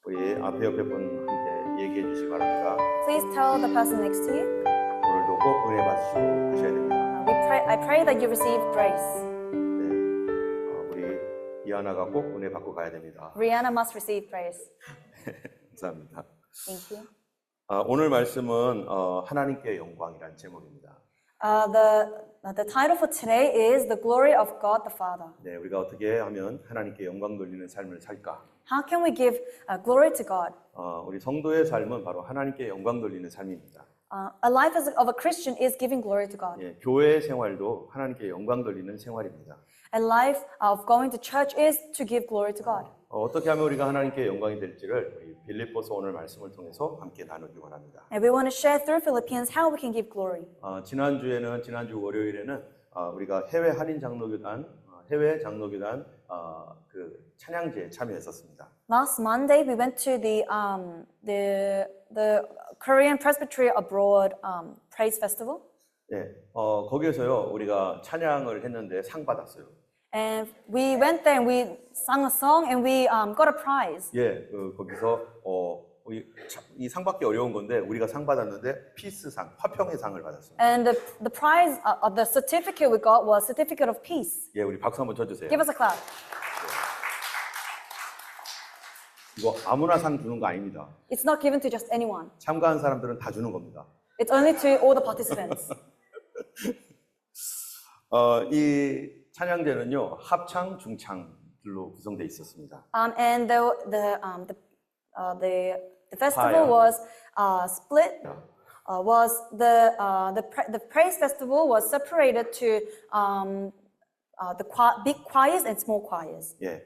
우리 앞에 옆에 분한테 얘기해 주시기 바랍니다. Please tell the person next to you. 오늘도 꼭 은혜 받으시고 하셔야 됩니다. I pray that you receive grace. 네, 우리 이하나가 꼭 은혜 받고 가야 됩니다. Rihanna must receive grace. 감사합니다. Thank you. 오늘 말씀은 하나님께 영광이란 제목입니다. The title for today is The Glory of God the Father. 네, 우리가 어떻게 하면 하나님께 영광 돌리는 삶을 살까? How can we give glory to God? 우리 성도의 삶은 바로 하나님께 영광 돌리는 삶입니다. A life of a Christian is giving glory to God. 예, 교회 생활도 하나님께 영광 돌리는 생활입니다. A life of going to church is to give glory to God. 어떻게 하면 우리가 하나님께 영광이 될지를 우리 빌립보서 오늘 말씀을 통해서 함께 나누기 원합니다. And we want to share through Philippians how we can give glory. 지난주 월요일에는 우리가 해외 한인 장로교단 해외 장로교단 그 찬양제에 참여했었습니다. Last Monday we went to the Korean Presbytery Abroad Praise Festival. 네, 거기에서요 우리가 찬양을 했는데 상 받았어요. And we went there and we sang a song and we got a prize. 예, 거기서 이 상 받기 어려운 건데 우리가 상 받았는데 피스상, 화평의 상을 받았습니다. And the prize, the certificate we got was Certificate of Peace. 예, 우리 박수 한번 쳐주세요. Give us a clap. 이거 아무나 상 주는 거 아닙니다. It's not given to just anyone. 참가한 사람들은 다 주는 겁니다. It's only to all the participants. 이 찬양제는요 합창, 중창들로 구성되어 있었습니다. And the festival was split. The praise festival was separated to big choirs and small choirs. 예,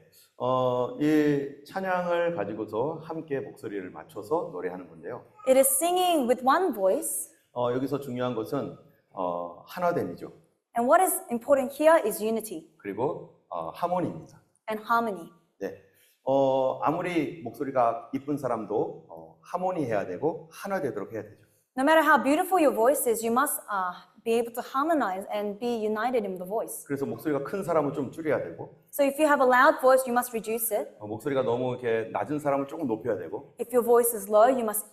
이 찬양을 가지고서 함께 목소리를 맞춰서 노래하는 건데요. It is singing with one voice. 여기서 중요한 것은 하나됨이죠. And what is important here is unity 그리고 하모니입니다. and harmony. 네, 아무리 목소리가 이쁜 사람도 하모니해야 되고 하나 되도록 해야 되죠. No matter how beautiful your voice is, you must be able to harmonize and be united in the voice. 그래서 목소리가 큰 사람은 좀 줄여야 되고, So if you have a loud voice, you must reduce it. 목소리가 너무 이렇게 낮은 사람은 조금 높여야 되고. If your voice is low, you must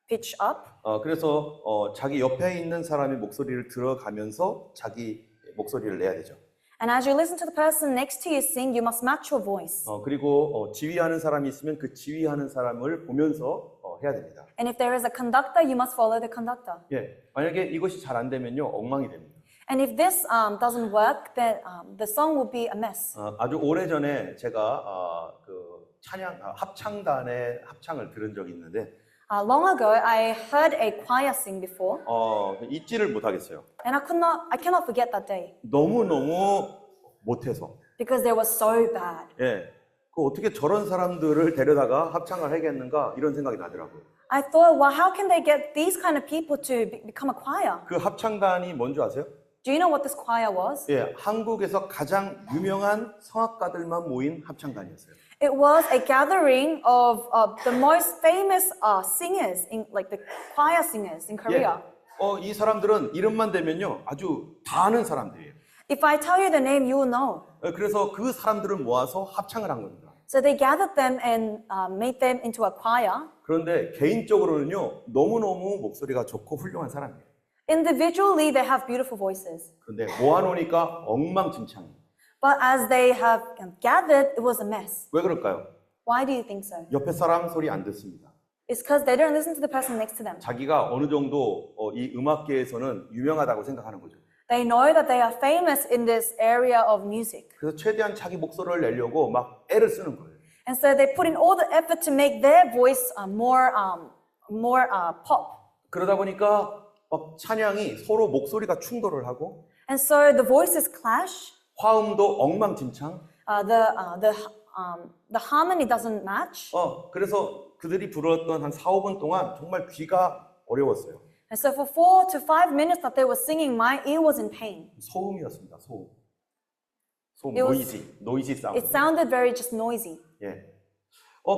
pitch up. 그래서 자기 옆에 있는 사람이 목소리를 들어가면서 자기 목소리를 내야 되죠. And as you listen to the person next to you sing, you must match your voice. 그리고 지휘하는 사람이 있으면 그 지휘하는 사람을 보면서 해야 됩니다. And if there is a conductor, you must follow the conductor. 예, 만약에 이것이 잘 안 되면요 엉망이 됩니다. And if this doesn't work, then the song will be a mess. 아주 오래전에 제가 그 합창단의 합창을 들은 적이 있는데 Long ago, I heard a choir sing before, 잊지를 못하겠어요. and I cannot forget that day 너무 못해서. because they were so bad. 예, 어떻게 저런 사람들을 데려다가 합창을 하겠는가 이런 생각이 나더라고요. I thought, well, how can they get these kind of people to become a choir? 그 합창단이 뭔지 아세요? Do you know what this choir was? 예, 한국에서 가장 유명한 성악가들만 모인 합창단이었어요. It was a gathering of the most famous singers, like the choir singers in Korea. 이 사람들은 이름만 대면요 아주 다 아는 사람들이에요. If I tell you the name, you will know. 그래서 그 사람들을 모아서 합창을 한 겁니다. So they gathered them and made them into a choir. 그런데 개인적으로는요 너무너무 목소리가 좋고 훌륭한 사람이에요. Individually, they have beautiful voices. 그런데 모아놓으니까 엉망진창이에요. But as they have gathered, it was a mess. 왜 그럴까요? Why do you think so? 옆에 사람 소리 안 듣습니다. It's because they don't listen to the person next to them. 자기가 어느 정도 이 음악계에서는 유명하다고 생각하는 거죠. They know that they are famous in this area of music. 그래서 최대한 자기 목소리를 내려고 막 애를 쓰는 거예요. And so they put in all the effort to make their voice more pop. 그러다 보니까 막 찬양이 서로 목소리가 충돌을 하고 And so the voices clash. 화음도 엉망진창. The harmony doesn't match. 그래서 그들이 불렀던 한 4, 5분 동안 정말 귀가 어려웠어요. And so for 4 to 5 minutes that they were singing, my ear was in pain. 소음이었습니다. 소음. It was- 노이지 사운드. It sounded very just noisy. 예.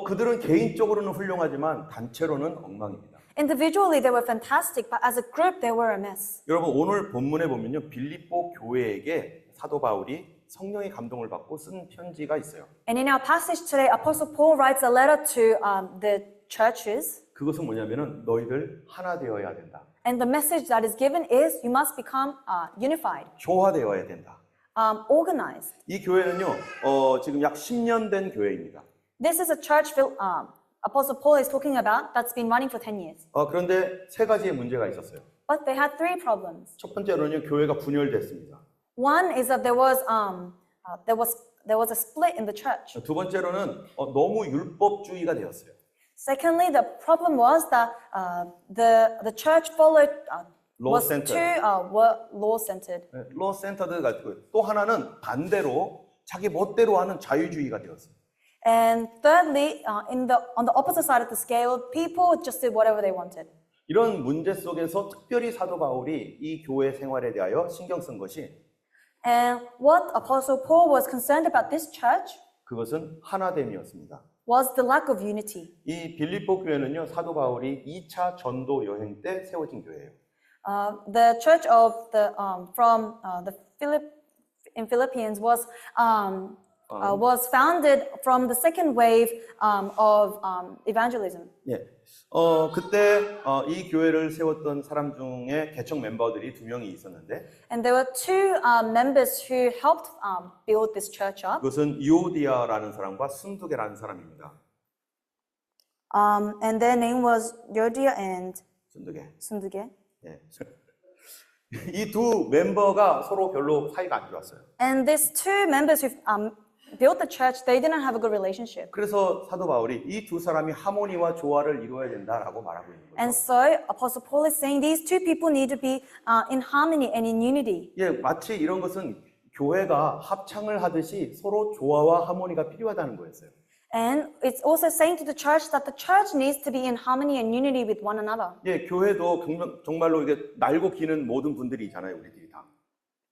그들은 개인적으로는 훌륭하지만 단체로는 엉망입니다. Individually, they were fantastic, but as a group, they were a mess. 여러분 오늘 본문에 보면요 빌립보 교회에게 사도 바울이 성령의 감동을 받고 쓴 편지가 있어요. And in our passage today, Apostle Paul writes a letter to the churches. 그것은 뭐냐면은 너희들 하나 되어야 된다. And the message that is given is you must become unified, 교화되어야 된다. organized. 이 교회는요, 지금 약 10년 된 교회입니다. This is a church Apostle Paul is talking about that's been running for 10 years. 그런데 세 가지의 문제가 있었어요. But they had three problems. 첫 번째로는 교회가 분열됐습니다. One is that there was a split in the church. 두 번째로는 너무 율법주의가 되었어요. Secondly, the problem was that the church followed was too law-centered. law centered 가지고 또 하나는 반대로 자기 멋대로 하는 자유주의가 되었어요. And thirdly, on the opposite side of the scale, people just did whatever they wanted. 이런 문제 속에서 특별히 사도 바울이 이 교회 생활에 대하여 신경 쓴 것이 And what Apostle Paul was concerned about this church 그것은 하나됨이었습니다. was the lack of unity. 이 빌립보 교회는요, 사도 바울이 2차 전도 여행 때 세워진 교회예요. The church of in Philippines was founded from the second wave of evangelism. 예. 그때 이 교회를 세웠던 사람 중에 개척 멤버들이 두 명이 있었는데 And there were two members who helped build this church up. 그것은 유오디아라는 사람과 순두개라는 사람입니다. And their name was Yodia and 순두개. Sunduge. 예. 이 두 멤버가 서로 별로 사이가 안 좋았어요. And these two members who built the church, they didn't have a good relationship. 그래서 사도 바울이 이 두 사람이 하모니와 조화를 이루어야 된다라고 말하고 있는 거죠. And so Apostle Paul is saying these two people need to be in harmony and in unity. 예, 마치 이런 것은 교회가 합창을 하듯이 서로 조화와 하모니가 필요하다는 거였어요. And it's also saying to the church that the church needs to be in harmony and unity with one another. 예, 교회도 정말로 이게 날고 기는 모든 분들이 있잖아요, 우리들이 다.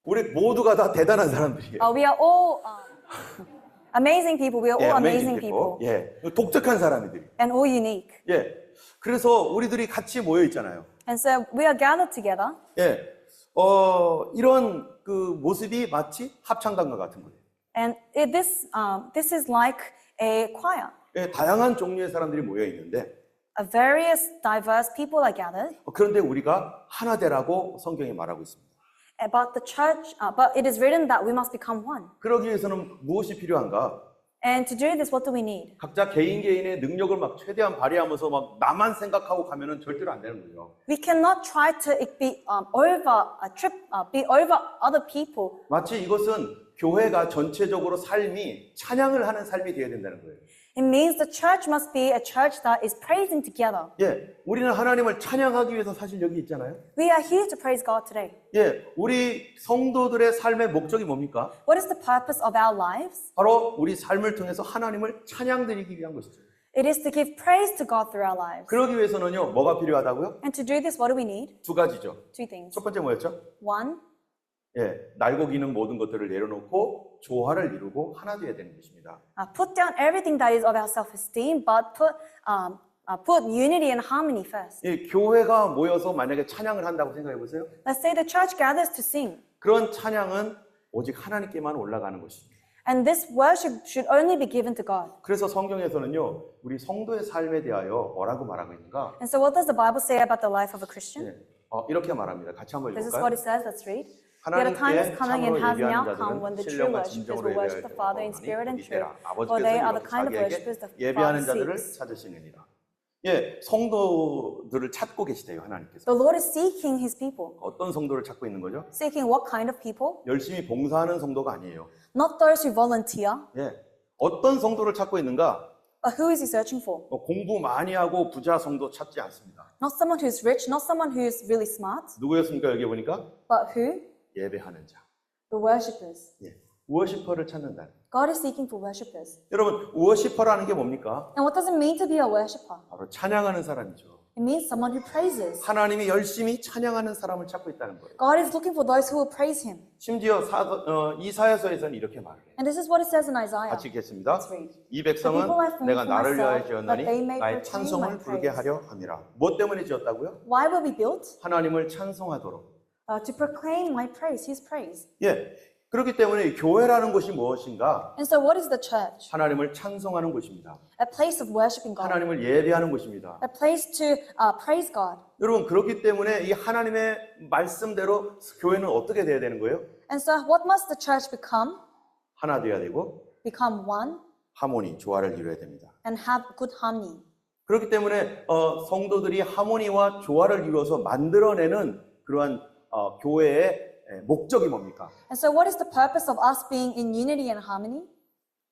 우리 모두가 다 대단한 사람들이에요. We are all amazing people. We are all amazing people. people. 예, 독특한 사람들이. And all unique. 예, 그래서 우리들이 같이 모여 있잖아요. And so we are gathered together. 예, 이런 그 모습이 마치 합창단과 같은 거예요. And this is like a choir. 예, 다양한 종류의 사람들이 모여 있는데 Various diverse people are gathered. 그런데 우리가 하나 되라고 성경이 말하고 있습니다. But it is written that we must become one. 그러기 위해서는 무엇이 필요한가? And to do this, what do we need? 각자 개인의 능력을 막 최대한 발휘하면서 막 나만 생각하고 가면은 절대로 안 되는 거죠. We cannot try to be over other people. 마치 이것은 교회가 전체적으로 삶이 찬양을 하는 삶이 되어야 된다는 거예요. It means the church must be a church that is praising together. 예, 우리는 하나님을 찬양하기 위해서 사실 여기 있잖아요. We are here to praise God today. 예, 우리 성도들의 삶의 목적이 뭡니까? What is the purpose of our lives? 바로 우리 삶을 통해서 하나님을 찬양드리기 위한 것이죠. It is to give praise to God through our lives. 그러기 위해서는요, 뭐가 필요하다고요? And to do this, what do we need? 두 가지죠. Two things. 첫 번째 뭐였죠? One, 예, 날고 기는 모든 것들을 내려놓고 조화를 이루고 하나 되어야 되는 것입니다. put down everything that is of our self-esteem, but put unity and harmony first. 예, 교회가 모여서 만약에 찬양을 한다고 생각해 보세요. Let's say the church gathers to sing. 그런 찬양은 오직 하나님께만 올라가는 것입니다. And this worship should only be given to God. 그래서 성경에서는요, 우리 성도의 삶에 대하여 뭐라고 말하고 있는가? And so what does the Bible say about the life of a Christian? 예, 이렇게 말합니다. 같이 한번 This is 읽을까요? what it says. Let's read. Yet a time is 하나님께 coming and 참으로 has now 예배하는 come when 자들은 the true 신령과 worshippers 진정으로 will worship 예배할 the Father in spirit and truth. For they are the kind of worshippers the 아버지께서 예배하는 Father 자들을 seeks. 찾으시느니라. 예, 성도들을 찾고 계시대요, 하나님께서. The Lord is seeking His people. 어떤 성도를 찾고 있는 거죠? Seeking what kind of people? 열심히 봉사하는 성도가 아니에요. Not those who volunteer, 예, 어떤 성도를 찾고 있는가? but who is He searching for? 공부 많이 하고 부자 성도 찾지 않습니다. Not someone who's rich, not someone who's really smart, 누구였습니까? 여기 보니까 but who? 예배하는 자. The worshippers. 예, 워시퍼를 찾는다. God is seeking for worshippers. 여러분, 워시퍼라는 게 뭡니까? And what does it mean to be a worshipper? 바로 찬양하는 사람이죠. It means someone who praises. 하나님이 열심히 찬양하는 사람을 찾고 있다는 거예요. God is looking for those who will praise Him. 심지어 이사야서에서는 이렇게 말을 해요. And this is what it says in Isaiah. 같이 읽겠습니다. Let's read. 이 The people I 백성은 formed 내가 for 나를 위하여 myself, 지었나니 that they may 나의 proclaim 찬송을 my 부르게 praise. 하려 함이라. 뭐 때문에 지었다고요? Why were we built? 하나님을 찬송하도록. To proclaim my praise, His praise. 예, 그렇기 때문에 이 교회라는 것이 무엇인가? And so what is the church? 하나님을 찬송하는 곳입니다. A place of worshiping God. 하나님을 예배하는 곳입니다. A place to praise God. 여러분 그렇기 때문에 이 하나님의 말씀대로 교회는 어떻게 돼야 되는 거예요? And so what must the church become? 하나 돼야 되고 Become one 하모니, 조화를 이루어야 됩니다. and have good harmony. 그렇기 때문에 성도들이 하모니와 조화를 이루어서 만들어내는 그러한 교회의 목적이 뭡니까? And so what is the purpose of us being in unity and harmony?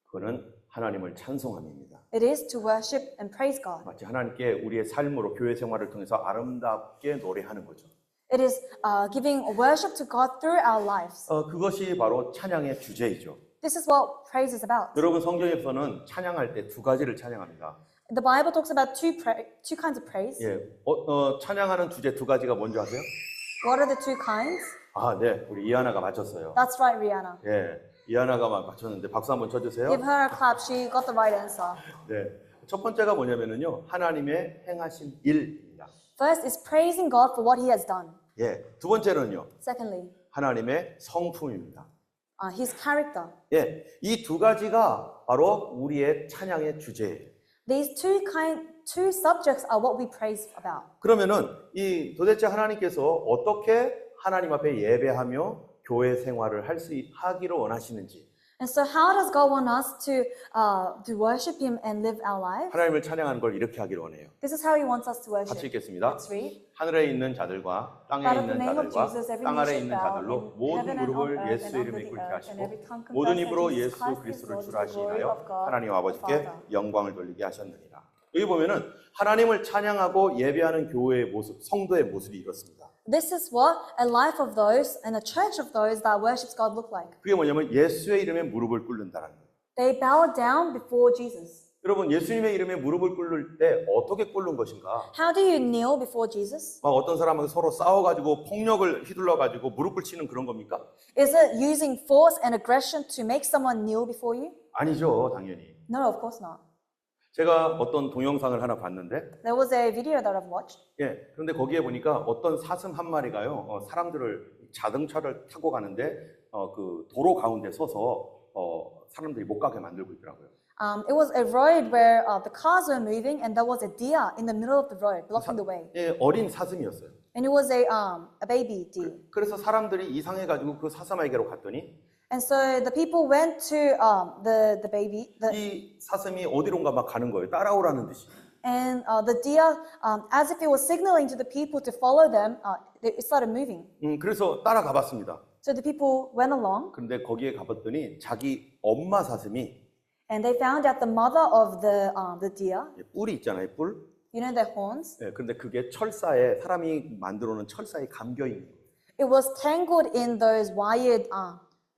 그거는 하나님을 찬송함입니다. It is to worship and praise God. 마치 하나님께 우리의 삶으로 교회 생활을 통해서 아름답게 노래하는 거죠. It is giving worship to God through our lives. 그것이 바로 찬양의 주제이죠. This is what praise is about. 여러분 성경에서는 찬양할 때 두 가지를 찬양합니다. The Bible talks about two kinds of praise. 예, 찬양하는 주제 두 가지가 뭔지 아세요? What are the two kinds? 아, 네, 우리 이하나가 맞췄어요. That's right, Rihanna. 예, 이하나가 맞췄는데 박수 한번 쳐주세요. Give her a clap. She got the right answer. 네, 첫 번째가 뭐냐면은요, 하나님의 행하신 일입니다. First is praising God for what He has done. 예, 두 번째는요, Secondly, 하나님의 성품입니다. His character. 예, 이 두 가지가 바로 우리의 찬양의 주제예요. These two subjects are what we praise about. 그러면은 이 도대체 하나님께서 어떻게 하나님 앞에 예배하며 교회 생활을 하기를 원하시는지, And so, how does God want us to worship Him and live our lives? 하나님을 찬양하는 걸 이렇게 하기를 원해요. This is how He wants us to 같이 worship. 읽겠습니다. Let's read. 하늘에 있는 자들과 땅에 Out of 있는 the name of 자들과 Jesus, every 땅 knee 아래 shall 있는 bow, 자들로 in 모든 heaven and on 무릎을 earth 예수 and under 이름에 the 꿇게 earth, and 하시고 every tongue 모든 confess 입으로 that Jesus 예수 Christ is 그리스도를 Lord to 주라 the glory 하시나요? of God 하나님 the 아버지께 Father. 영광을 돌리게 하셨느니라. 여기 보면은 하나님을 찬양하고 예배하는 교회의 모습, 성도의 모습이 이렇습니다. This is what a life of those and a church of those that worships God look like. 그게 뭐냐면 예수의 이름에 무릎을 꿇는다는 거예요. They bow down before Jesus. 여러분 예수님의 이름에 무릎을 꿇을 때 어떻게 꿇는 것인가? How do you kneel before Jesus? 막 어떤 사람하고 서로 싸워가지고 폭력을 휘둘러가지고 무릎을 치는 그런 겁니까? Is it using force and aggression to make someone kneel before you? 아니죠, 당연히. No, of course not. 제가 어떤 동영상을 하나 봤는데, There was a video that I've watched. 예, 그런데 거기에 보니까 어떤 사슴 한 마리가요, 사람들을 자동차를 타고 가는데 그 도로 가운데 서서 사람들이 못 가게 만들고 있더라고요. It was a road where the cars were moving, and there was a deer in the middle of the road blocking the way. 예, 어린 사슴이었어요. And it was a baby deer. 그래서 사람들이 이상해가지고 그 사슴에게로 갔더니 And so the people went to the baby, 이 사슴이 어디론가 막 가는 거예요. 따라오라는 듯이. and the deer, as if it was signaling to the people to follow them, it started moving. 그래서 따라가 봤습니다. So the people went along, 그런데 거기에 가봤더니 자기 엄마 사슴이 and they found out the mother of the deer. 뿔이 있잖아요, 뿔. You know their horns. 예, 그런데 그게 철사에 사람이 만들어 놓은 철사에 감겨 있는 거예요. It was tangled in those wired,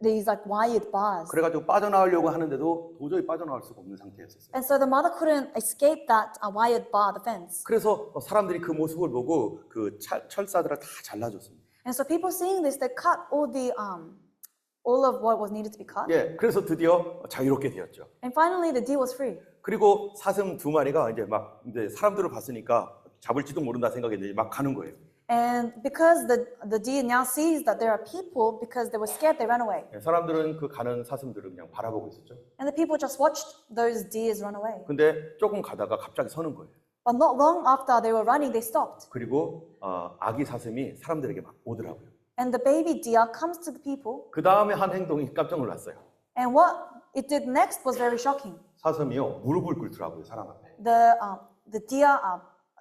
these like wired bars. 그래가지고 빠져나오려고 하는데도 도저히 빠져나올 수가 없는 상태였었어요. And so the mother couldn't escape that wired bar, the fence. 그래서 사람들이 그 모습을 보고 그 철사들을 다 잘라줬습니다. And so people seeing this, they cut all of what was needed to be cut. 예, 그래서 드디어 자유롭게 되었죠. And finally, the deer was free. 그리고 사슴 두 마리가 이제 사람들을 봤으니까 잡을지도 모른다 생각했는데 막 가는 거예요. And because the deer now sees that there are people, because they were scared, they ran away. 예, 사람들은 그 가는 사슴들을 그냥 바라보고 있었죠. And the people just watched those deers run away. 근데 조금 가다가 갑자기 서는 거예요. But not long after they were running, they stopped. 그리고 아기 사슴이 사람들에게 막 오더라고요. And the baby deer comes to the people. 그 다음에 한 행동이 깜짝 놀랐어요. And what it did next was very shocking. 사슴이요 무릎을 꿇더라고요, 사람 앞에. The deer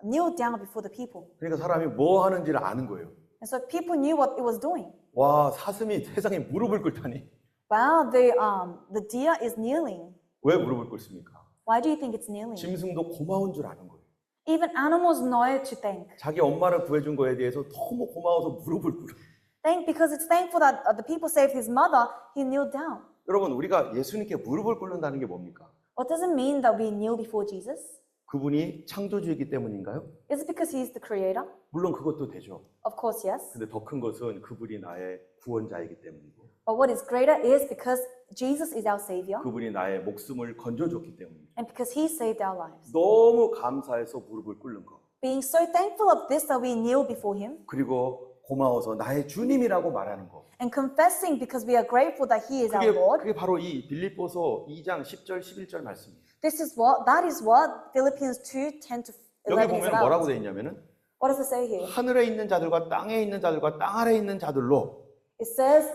kneeled down before the people. 그러니까 사람이 뭐 하는지를 아는 거예요. And so people knew what it was doing. 와, 사슴이 세상에 무릎을 꿇다니. Wow, the deer is kneeling. 왜 무릎을 꿇습니까? Why do you think it's kneeling? 짐승도 고마운 줄 아는 거예요. Even animals know to thank. 자기 엄마를 구해준 거에 대해서 너무 고마워서 무릎을 꿇어요. Thank because it's thankful that the people saved his mother, he kneeled down. 여러분, 우리가 예수님께 무릎을 꿇는다는 게 뭡니까? What does it mean that we kneel before Jesus? 그분이 창조주이기 때문인가요? Is it because he's the creator? 물론 그것도 되죠. Of course, yes. 근데 더 큰 것은 그분이 나의 구원자이기 때문이고 But what is greater is because Jesus is our savior 그분이 나의 목숨을 건져줬기 때문입니다. and because he saved our lives. 너무 감사해서 무릎을 꿇는 거. Being so thankful of this that we kneel before him 그리고 고마워서 나의 주님이라고 말하는 거. and confessing because we are grateful that He is our Lord. 그게 바로 이 빌립보서 2장 10절 11절 말씀입니다. That is what Philippians 2, 10 to 여기 11 is 보면 뭐라고 about. 되어 있냐면은 What does it say here? 하늘에 있는 자들과 땅에 있는 자들과 땅 아래에 있는 자들로 It says,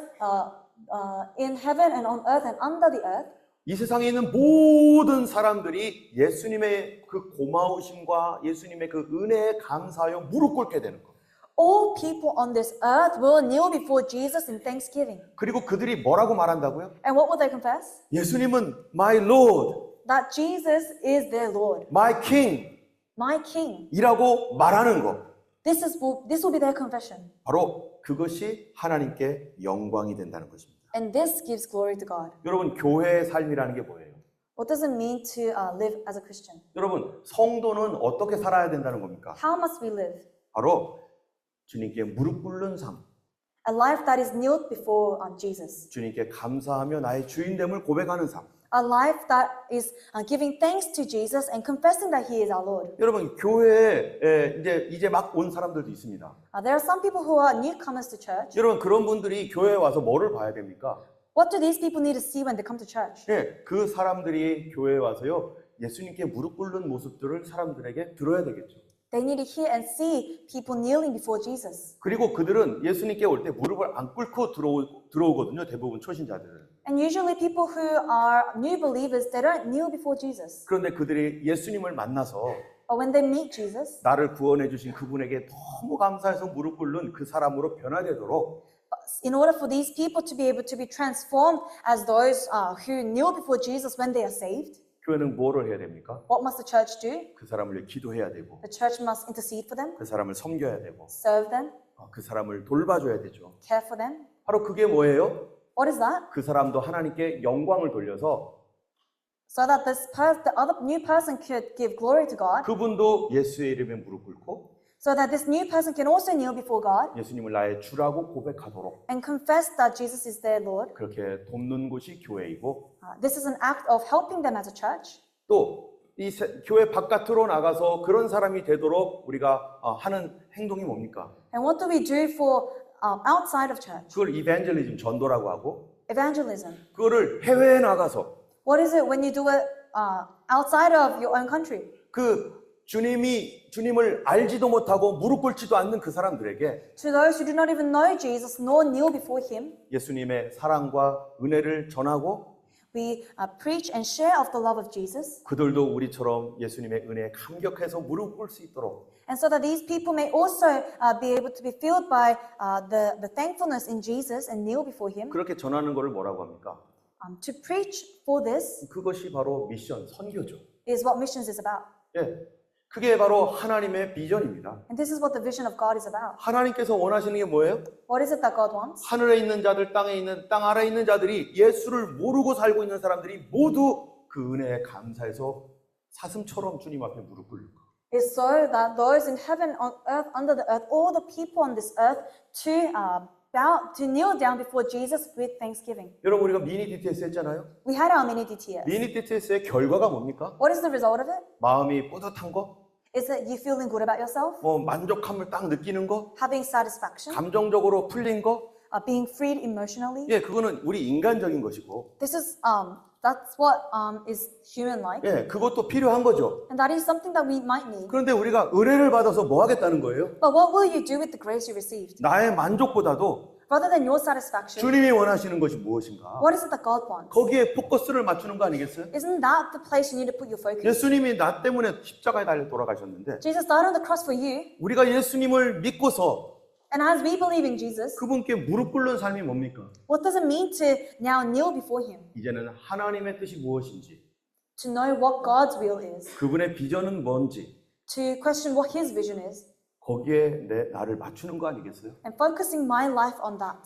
in heaven and on earth and under the earth, 이 세상에 있는 모든 사람들이 예수님의 그 고마우심과 예수님의 그 은혜에 감사하여 무릎 꿇게 되는 거. all people on this earth will kneel before Jesus in thanksgiving. 그리고 그들이 뭐라고 말한다고요? And what will they confess? 예수님은 my Lord, That Jesus is their Lord, my King my King. 이라고 말하는 거. This will be their confession. 바로 그것이 하나님께 영광이 된다는 것입니다. And this gives glory to God. 여러분, 교회의 삶이라는 게 뭐예요? What does it mean to live as a Christian? 여러분, 성도는 어떻게 살아야 된다는 겁니까? How must we live? 바로 주님께 무릎 꿇는 삶, A life that is knelt before Jesus. 주님께 감사하며 나의 주인됨을 고백하는 삶. A life that is giving thanks to Jesus and confessing that He is our Lord. 여러분, 교회에 이제 막 온 사람들도 있습니다. There are some people who are newcomers to church. 여러분, 그런 분들이 교회에 와서 뭐를 봐야 됩니까? What do these people need to see when they come to church? 그 사람들이 교회에 와서요, 예수님께 무릎 꿇는 모습들을 사람들에게 들어야 되겠죠. They need to hear and see people kneeling before Jesus. 그리고 그들은 예수님께 올 때 무릎을 안 꿇고 들어오거든요. 대부분 초신자들은. And usually people who are new believers, they don't kneel before Jesus. 그런데 그들이 예수님을 만나서 But when they meet Jesus, 나를 구원해 주신 그분에게 너무 감사해서 무릎 꿇는 그 사람으로 변화되도록 in order for these people to be able to be transformed as those who kneel before Jesus when they are saved, 교회는 뭐를 해야 됩니까? what must the church do? 그 사람을 위해 기도해야 되고 The church must intercede for them, 그 사람을 섬겨야 되고 serve them, 그 사람을 돌봐줘야 되죠. care for them. 바로 그게 뭐예요? What is that? 그 사람도 하나님께 영광을 돌려서 So that the other new person could give glory to God, 그분도 예수의 이름에 무릎 꿇고 so that this new person can also kneel before God 예수님을 나의 주라고 고백하도록 and confess that Jesus is their Lord. 그렇게 돕는 곳이 교회이고 This is an act of helping them as a church. 또 이 교회 바깥으로 나가서 그런 사람이 되도록 우리가 하는 행동이 뭡니까? And what do we do for outside of church? 그걸 이벤젤리즘, 전도라고 하고 Evangelism. 그거를 해외에 나가서 What is it when you do it outside of your own country? 그 주님을 알지도 못하고 무릎 꿇지도 않는 그 사람들에게 To those who do not even know Jesus nor kneel before Him, 예수님의 사랑과 은혜를 전하고 we preach and share of the love of Jesus, 그들도 우리처럼 예수님의 은혜에 감격해서 무릎 꿇을 수 있도록 and so that these people may also be able to be filled by the thankfulness in Jesus and kneel before Him. 그렇게 전하는 것을 뭐라고 합니까? To preach for this 그것이 바로 미션, 선교죠. is what missions is about. 그게 바로 하나님의 비전입니다. And this is what the vision of God is about. 하나님께서 원하시는 게 뭐예요? What is it that God wants? 하늘에 있는 자들, 땅 아래에 있는 자들이 예수를 모르고 살고 있는 사람들이 모두 그 은혜에 감사해서 사슴처럼 주님 앞에 무릎 꿇는 거. Is so that those in heaven, on earth, under the earth, all the people on this earth to kneel down before Jesus with thanksgiving. 여러분, 우리가 미니 DTS 했잖아요. We had our mini DTS. 미니 DTS의 결과가 뭡니까? What is the result of it? 마음이 뿌듯한 거? Is it you feeling good about yourself? 만족함을 딱 느끼는 거? Having satisfaction? 감정적으로 풀린 거? Being freed emotionally? 그거는 우리 인간적인 것이고. This is that's what is human-like. 그것도 필요한 거죠. And that is something that we might need. 그런데 우리가 은혜를 받아서 뭐 하겠다는 거예요? But what will you do with the grace you received? 나의 만족보다도 Rather than your satisfaction, 주님이 원하시는 것이 무엇인가? what is it that God wants? 거기에 포커스를 맞추는 거 아니겠어요? Isn't that the place you need to put your focus? 예수님이 나 때문에 십자가에 달려 돌아가셨는데 Jesus died on the cross for you, 우리가 예수님을 믿고서 and as we believe in Jesus, 그분께 무릎 꿇는 삶이 뭡니까? what does it mean to now kneel before Him? 이제는 하나님의 뜻이 무엇인지, To know what God's will is, 그분의 비전은 뭔지 to question what His vision is, 거기에 나를 맞추는 거 아니겠어요? and focusing my life on that.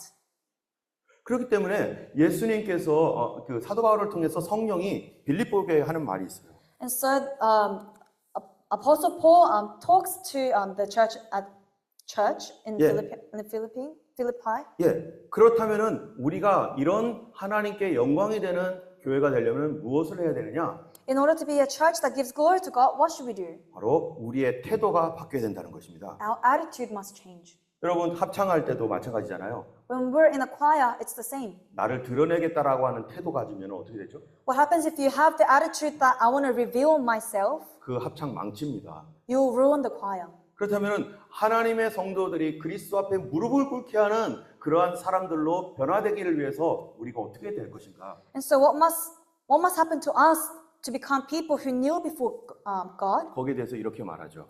그렇기 때문에 예수님께서 그 사도 바울을 통해서 성령이 빌립보교에 하는 말이 있어요. And so Apostle Paul talks to the church in Philippi. 그렇다면은 우리가 이런 하나님께 영광이 되는 교회가 되려면 무엇을 해야 되느냐? In order to be a church that gives glory to God, what should we do? 바로 우리의 태도가 바뀌어야 된다는 것입니다. Our attitude must change. 여러분 합창할 때도 마찬가지잖아요. When we're in a choir, it's the same. 나를 드러내겠다라고 하는 태도 가지면 어떻게 되죠? What happens if you have the attitude that I want to reveal myself? 그 합창 망칩니다. You'll ruin the choir. 그렇다면 하나님의 성도들이 그리스도 앞에 무릎을 꿇게 하는 그러한 사람들로 변화되기를 위해서 우리가 어떻게 될 것인가? And so what must happen to us to become people who kneel before God? 거기에 대해서 이렇게 말하죠.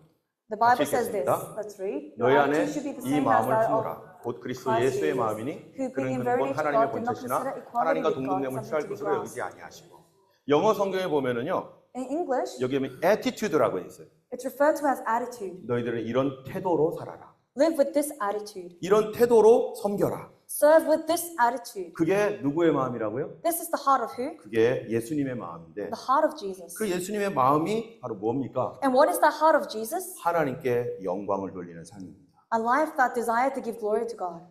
The Bible 같이 says this. 읽겠습니다. Let's read. 너희 Your 안에 attitude should be the 이 same as 마음을 that of 품어라. 곧 그리스도 Christ 예수의 Jesus, 마음이니 who 그는 being 근본 very rich 하나님의 God did not 본체시나 consider equality 하나님과 with God 동등됨을 취할 something to be 것으로 여기지 grasped. 아니하시고 영어 성경에 보면은요 In English, 여기 보면 attitude라고 있어요. it's referred to as attitude. 너희들은 이런 태도로 살아라. Live with this attitude. 이런 태도로 섬겨라. Serve with this attitude. 그게 누구의 마음이라고요? This is the heart of who? 그게 예수님의 마음인데 The heart of Jesus. 그 예수님의 마음이 바로 뭡니까? And what is the heart of Jesus? 하나님께 영광을 돌리는 삶입니다. A life that desires to give glory to God.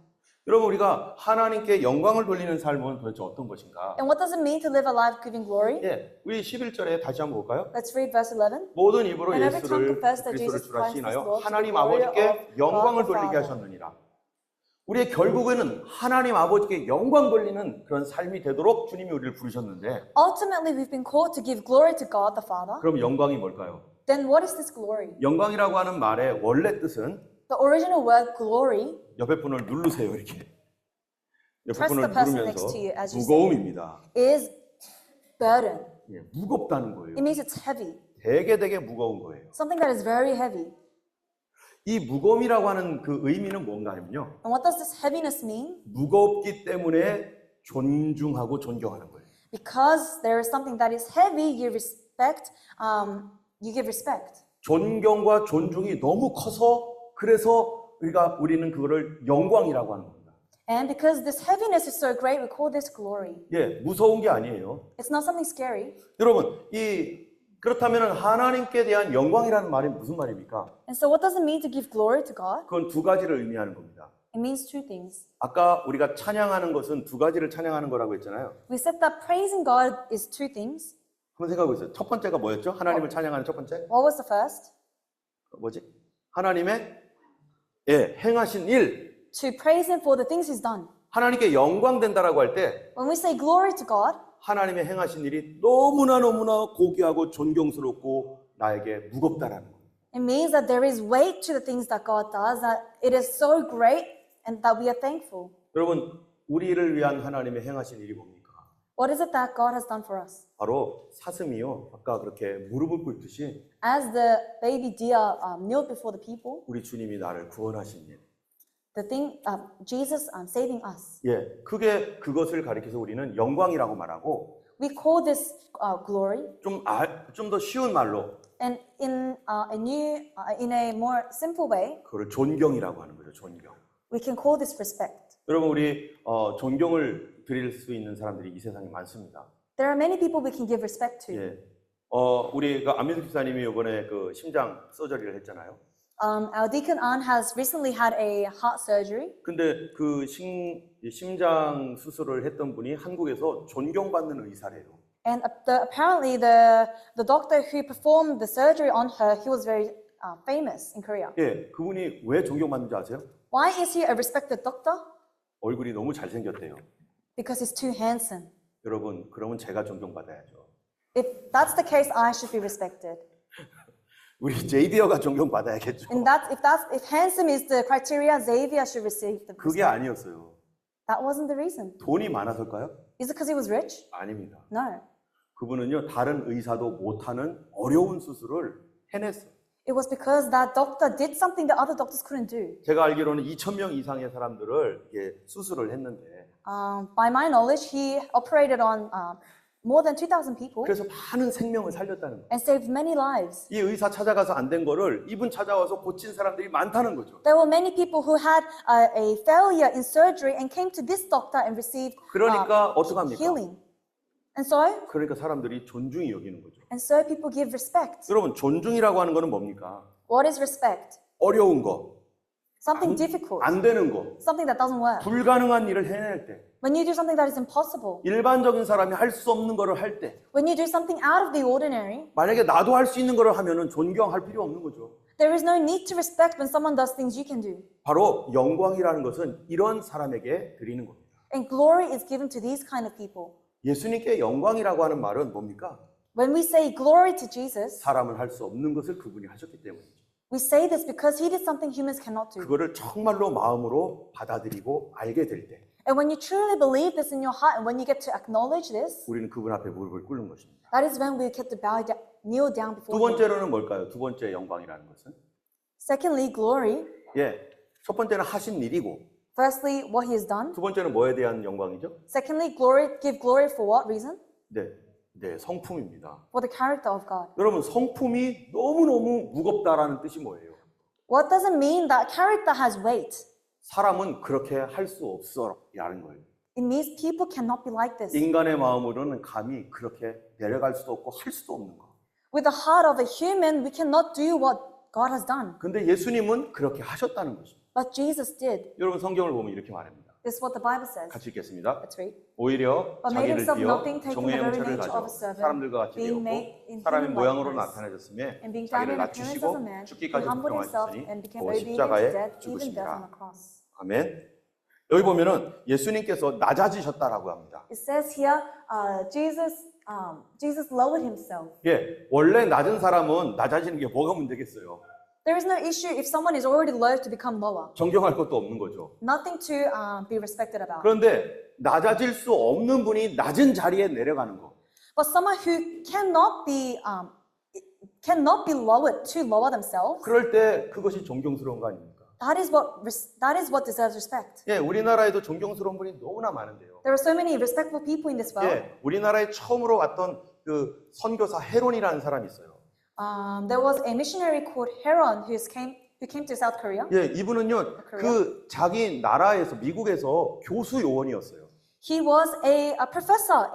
여러분 우리가 하나님께 영광을 돌리는 삶은 도대체 어떤 것인가? And what does it mean to live a life giving glory? 예, 우리 11절에 다시 한번 볼까요? Let's read verse 11. 모든 입으로 And every tongue 예수를 confess that 그리스도를 Jesus 주라 Christ is 시인하여 Lord to the 하나님 glory 아버지께 of 영광을 God the 돌리게 Father. 하셨느니라. 우리의 결국에는 하나님 아버지께 영광 돌리는 그런 삶이 되도록 주님이 우리를 부르셨는데 Ultimately, we've been called to give glory to God the Father. 그럼 영광이 뭘까요? Then what is this glory? 영광이라고 하는 말의 원래 뜻은 The original word glory, 옆에 분을 누르세요 이렇게. 옆에 Press 분을 the person 누르면서 next to you as you 무거움입니다. is burden. 예, 무겁다는 거예요. It means it's heavy. 되게 무거운 거예요. Something that is very heavy. 이 무거움이라고 하는 그 의미는 뭔가 하면요. And what does this heaviness mean? 무겁기 때문에 존중하고 존경하는 거예요. Because there is something that is heavy, you give respect. 존경과 존중이 너무 커서 그래서 우리는 그거를 영광이라고 하는 겁니다. And because this heaviness is so great, we call this glory. 예, 무서운 게 아니에요. It's not something scary. 여러분, 그렇다면 하나님께 대한 영광이라는 말이 무슨 말입니까? And so what does it mean to give glory to God? 그건 두 가지를 의미하는 겁니다. It means two things. 아까 우리가 찬양하는 것은 두 가지를 찬양하는 거라고 했잖아요. We said that praising God is two things. 한번 생각해 보세요. 첫 번째가 뭐였죠? 하나님을 찬양하는 첫 번째? What was the first? 뭐지? 하나님의 행하신 일. To praise Him for the things He's done. 하나님께 영광 된다라고 할 때 When we say glory to God, 하나님의 행하신 일이 너무나 고귀하고 존경스럽고 나에게 무겁다라는 거예요. it means that there is weight to the things that God does, that it is so great and that we are thankful. 여러분, 우리를 위한 하나님의 행하신 일이 뭡니까? What is it that God has done for us? 바로 사슴이요. 아까 그렇게 무릎을 꿇듯이 As the baby deer knelt before the people, 우리 주님이 나를 구원하신 일. Jesus saving us. 예, 그것을 가리켜서 우리는 영광이라고 말하고 We call this glory, 좀 더 쉬운 말로 and in a more simple way, 그걸 존경이라고 하는 거죠. 존경. we can call this respect. 여러분 우리 존경을 드릴 수 있는 사람들이 이 세상에 많습니다. There are many people we can give respect to. 예, 우리 안민숙 집사님이 이번에 그 심장 서저리를 했잖아요. Our deacon An has recently had a heart surgery, 근데 그 심장 수술을 했던 분이 한국에서 존경받는 의사래요. and apparently the doctor who performed the surgery on her, he was very famous in Korea. 예, 그분이 왜 존경받는지 아세요? Why is he a respected doctor? 얼굴이 너무 잘생겼대요. Because he's too handsome. 여러분, 그러면 제가 존경받아야죠. If that's the case, I should be respected. 우리 제이디어가 존경받아야겠죠. And if handsome is the criteria, Xavier should receive the 그게 respect. 아니었어요. That wasn't the reason. 돈이 많아서일까요? Is it because he was rich? 아닙니다. No. 그분은요, 다른 의사도 못하는 어려운 수술을 해냈어요. It was because that doctor did something that other doctors couldn't do. 제가 알기로는 2,000명 이상의 사람들을 수술을 했는데 By my knowledge, he operated on more than 2,000 people 그래서 많은 생명을 살렸다는 거예요. and saved many lives. 이 의사 찾아가서 안 된 거를 이분 찾아와서 고친 사람들이 많다는 거죠. There were many people who had a failure in surgery and came to this doctor and received 그러니까 어떡합니까? healing. And so 그러니까 사람들이 존중이 여기는 거죠. people give respect. 여러분, 존중이라고 하는 거는 뭡니까? What is respect? 어려운 거, Something difficult. 안 되는 거, Something that doesn't work. 불가능한 일을 해낼 때, When you do something that is impossible. 일반적인 사람이 할 수 없는 거를 할 때, When you do something out of the ordinary. 만약에 나도 할 수 있는 거를 하면은 존경할 필요 없는 거죠. There is no need to respect when someone does things you can do. 바로 영광이라는 것은 이런 사람에게 드리는 겁니다. And glory is given to these kind of people. 예수님께 영광이라고 하는 말은 뭡니까? When we say glory to Jesus, 사람은 할 수 없는 것을 그분이 하셨기 때문이죠. we say this because he did something humans cannot do. 그거를 정말로 마음으로 받아들이고 알게 될 때 And when you truly believe this in your heart and when you get to acknowledge this, 우리는 그분 앞에 무릎을 꿇는 것입니다. that is when we get to kneel down 두 before him. 번째로는 뭘까요? 두 번째 영광이라는 것은? Secondly, glory. 예, 첫 번째는 하신 일이고 Firstly, what he has done. 두 번째는 뭐에 대한 영광이죠? Secondly, glory. Give glory for what reason? 네, 성품입니다. For the character of God. 여러분, 성품이 너무너무 무겁다라는 뜻이 뭐예요? What does it mean that character has weight? 사람은 그렇게 할 수 없어라는 거예요. It means people cannot be like this. 인간의 마음으로는 감히 그렇게 내려갈 수도 없고 할 수도 없는 거. With the heart of a human, we cannot do what God has done. 근데 예수님은 그렇게 하셨다는 것입니다. But Jesus did. 여러분 성경을 보면 이렇게 말합니다. This is what the Bible says. 같이 읽겠습니다. Let's read. 오히려 But made 자기를 himself 비어 nothing, taking 종의 the very 형체를 nature 가져 of a servant, 사람들과 같이 being 되었고 made in 사람의 human 모양으로 likeness, 나타내졌음에 and being found 자기를 in appearance as a 낮추시고 man, he 죽기까지 humbled himself 복종하셨으니 and became 그 obedient to 십자가에 death, even death on 죽으시니라. the cross. 아멘. 여기 보면은 예수님께서 낮아지셨다라고 합니다. It says here, Jesus lowered himself. 예, 원래 낮은 사람은 낮아지는 게 뭐가 문제겠어요? There is no issue if someone is already low to become lower. 존경할 것도 없는 거죠. Nothing to be respected about. 그런데 낮아질 수 없는 분이 낮은 자리에 내려가는 거. But someone who cannot be lowered to lower themselves, 그럴 때 그것이 존경스러운 거 아닙니까? that is what deserves respect. 예, 우리나라에도 존경스러운 분이 너무나 많은데요. There are so many respectful people in this world. 예, 우리나라에 처음으로 왔던 그 선교사 헤론이라는 사람이 있어요. There was a missionary called Heron who came to South Korea. 예, 이분은요, 그 자기 나라에서 미국에서 교수 요원이었어요. He was a professor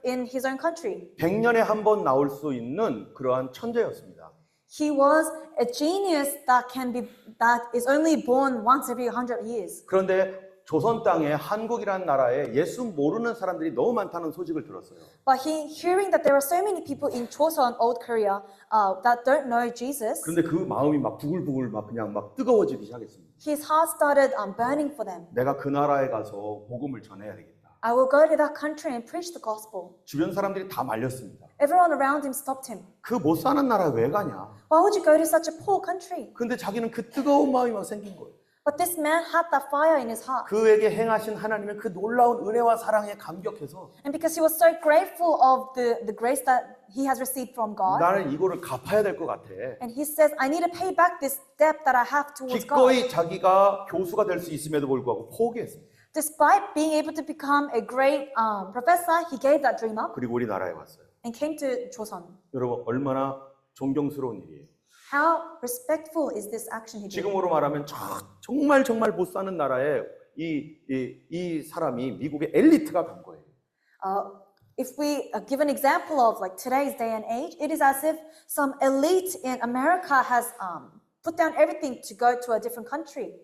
in his own country. 100년에 한 번 나올 수 있는 그러한 천재였습니다. He was a genius that is only born once every 100 years. 그런데 조선 땅에 한국이라는 나라에 예수 모르는 사람들이 너무 많다는 소식을 들었어요. But hearing that there are so many people in Joseon, Old Korea, that don't know Jesus, 그런데 그 마음이 막 부글부글 막 그냥 막 뜨거워지기 시작했습니다. his heart started burning for them. 내가 그 나라에 가서 복음을 전해야 되겠다. I will go to that country and preach the gospel. 주변 사람들이 다 말렸습니다. Everyone around him stopped him. 그 못 사는 나라 왜 가냐? Why would you go to such a poor country? 근데 자기는 그 뜨거운 마음이 막 생긴 거예요. But this man had that fire in his heart. 그에게 행하신 하나님의 그 놀라운 은혜와 사랑에 감격해서 And because he was so grateful of the grace that he has received from God, 나는 이거를 갚아야 될 것 같아. and he says, I need to pay back this debt that I have towards God. 기꺼이 자기가 교수가 될 수 있음에도 불구하고 포기했습니다. Despite being able to become a great professor, he gave that dream up 그리고 우리나라에 왔어요. and came to Joseon. 여러분 얼마나 존경스러운 일이에요. How respectful is this action he did? 지금으로 말하면 정말 못 사는 나라에 이 사람이 미국의 엘리트가 간 거예요. If we give an example of like today's day and age, it is as if some elite in America has put down everything to go to a different country.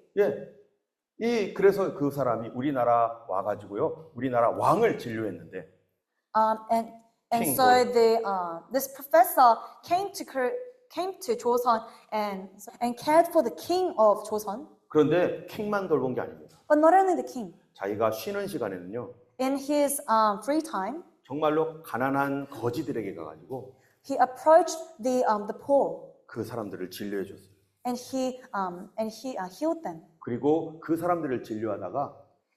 예, 그래서 그 사람이 우리나라 와가지고요, 우리나라 왕을 진료했는데. And so this professor came to Joseon and cared for the king of Joseon. 그런데 킹만 돌본 게 아닙니다. But not only the king. 자기가 쉬는 시간에는요, In his free time, 정말로 가난한 거지들에게 가가지고 he approached the poor 그 사람들을 진료해 줬어요. and he healed them. 그리고 그 사람들을 진료하다가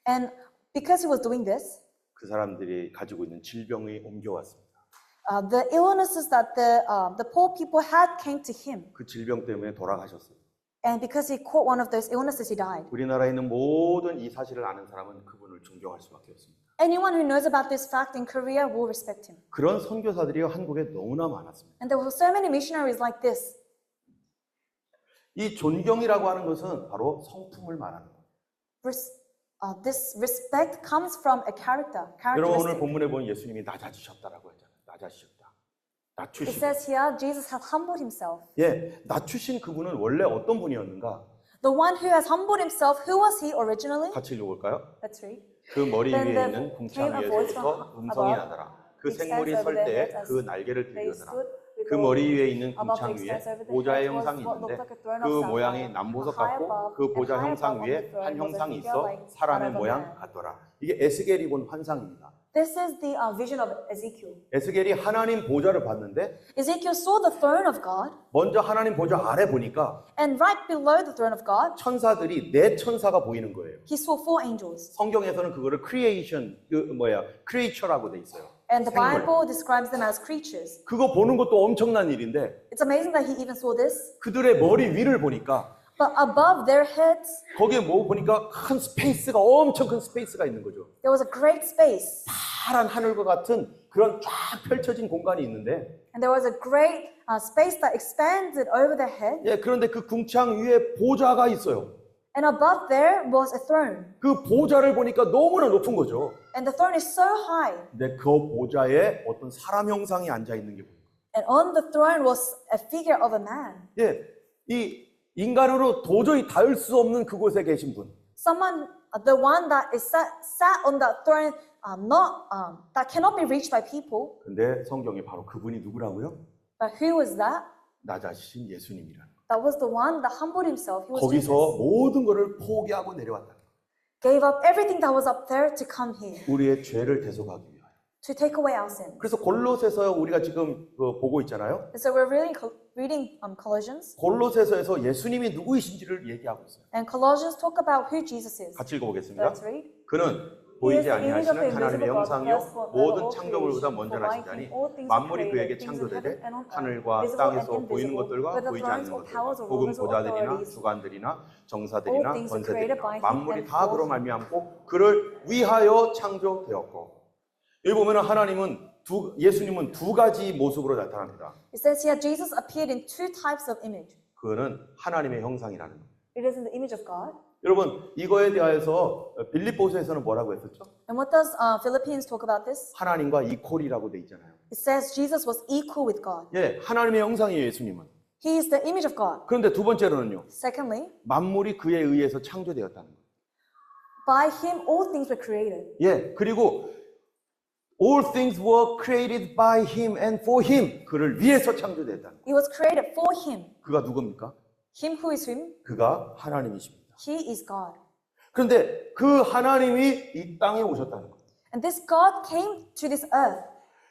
And because he was doing this, 그 사람들이 가지고 있는 질병이 옮겨왔습니다. the illnesses that the poor people had came to him. 그 질병 때문에 돌아가셨어요. And because he caught one of those illnesses, he died. 우리나라에 있는 모든 이 사실을 아는 사람은 그분을 존경할 수밖에 없습니다. Anyone who knows about this fact in Korea will respect him. 그런 선교사들이 한국에 너무나 많았습니다. And there were so many missionaries like this. 이 존경이라고 하는 것은 바로 성품을 말하는 거예요. This respect comes from a character. 여러분 오늘 Characteristic. 본문에 보면 예수님이 낮아지셨다라고 했잖아요. 낮아지셨다. It 낮추신. says here, Jesus has humbled himself. 예, 낮추신 그분은 원래 어떤 분이었는가? The one who has humbled himself, who was he originally? 같이 읽어볼까요? Let's read. 그 머리 Then 위에 there 있는 came 궁창 a voice 위에서부터 from 음성이 above, 나더라. 그 which 생물이 says 설 over 때 their heads 그 as 날개를 They 들이더라. stood 그 머리 위에 있는 above 궁창 the 위에 expanse over the 보좌의 head was 형상이 what 있는데 looked like a throne 그 of 모양이 sapphire. 남보석 High 같고 above 그 보좌 and high 형상 above on 위에 the throne 한 was a 형상이 figure 있어 like 사람의 that of a 모양 man. 같더라. 이게 에스겔이 본 환상입니다. This is the vision of Ezekiel. 에스겔이 하나님 보좌를 봤는데 Ezekiel saw the throne of God, 먼저 하나님 보좌 아래 보니까 and right below the throne of God, 천사들이 네 천사가 보이는 거예요. he saw 4 angels. 성경에서는 그거를 크리에이처라고 돼 있어요. And the 생물. Bible describes them as creatures. 그거 보는 것도 엄청난 일인데 It's amazing that he even saw this. 그들의 머리 위를 보니까 But above their heads, 거기에 뭐 보니까 큰 스페이스가 엄청 큰 스페이스가 있는 거죠. there was a great space. 파란 하늘과 같은 그런 쫙 펼쳐진 공간이 있는데 And there was a great space that expanded over their head. 예, 그런데 그 궁창 위에 보좌가 있어요. And above there was a throne. 그 보좌를 보니까 너무나 높은 거죠. And the throne is so high. 근데 그 보좌에 어떤 사람 형상이 앉아 있는 게 보여요. And on the throne was a figure of a man. 예, 이 인간으로 도저히 닿을 수 없는 그곳에 계신 분. Someone, the one that is sat on that throne, that cannot be reached by people. 근데 성경에 바로 그분이 누구라고요? But who was that? 낮아지신 예수님이라는. That was the one that humbled himself. He was 거기서 Jesus. 모든 것을 포기하고 내려왔다. Gave up everything that was up there to come here, 우리의 죄를 대속하기 위하여. to take away our sin. 그래서 골로새서 우리가 지금 보고 있잖아요. And so we're reading Colossians. 골로새서에서 예수님이 누구이신지를 얘기하고 있어요. And Colossians talk about who Jesus is. 같이 읽어보겠습니다. Let's read. 그는 보이지 아니하시는 하나님의 형상이요 모든 창조물보다 먼저 나신 자니 만물이 그에게 창조되되 하늘과 땅에서 보이는 것들과 보이지 않는 것들 혹은 보좌들이나 주관들이나 정사들이나 권세들이나 만물이 다 그로 말미암고 그를 위하여 창조되었고 여기 보면 예수님은 두 가지 모습으로 나타납니다. It says here Jesus appeared in 2 types of image. 그는 하나님의 형상이라는 것. It is in the image of God. 여러분 이거에 대해서 빌립보서에서는 뭐라고 했었죠? And what does Philippians talk about this? 하나님과 이퀄이라고 돼 있잖아요. It says Jesus was equal with God. 예, 하나님의 형상이에요, 예수님은. He is the image of God. 그런데 두 번째로는요. Secondly, 만물이 그에 의해서 창조되었다는 거예요. by him all things were created. 예, 그리고 all things were created by him and for him. 그를 위해서 창조됐다는 거예요. It was created for him. 그가 누굽니까? Him who is him, 그가 하나님이십니다. he is God. 그런데 그 하나님이 이 땅에 오셨다는 거예요. And this God came to this earth.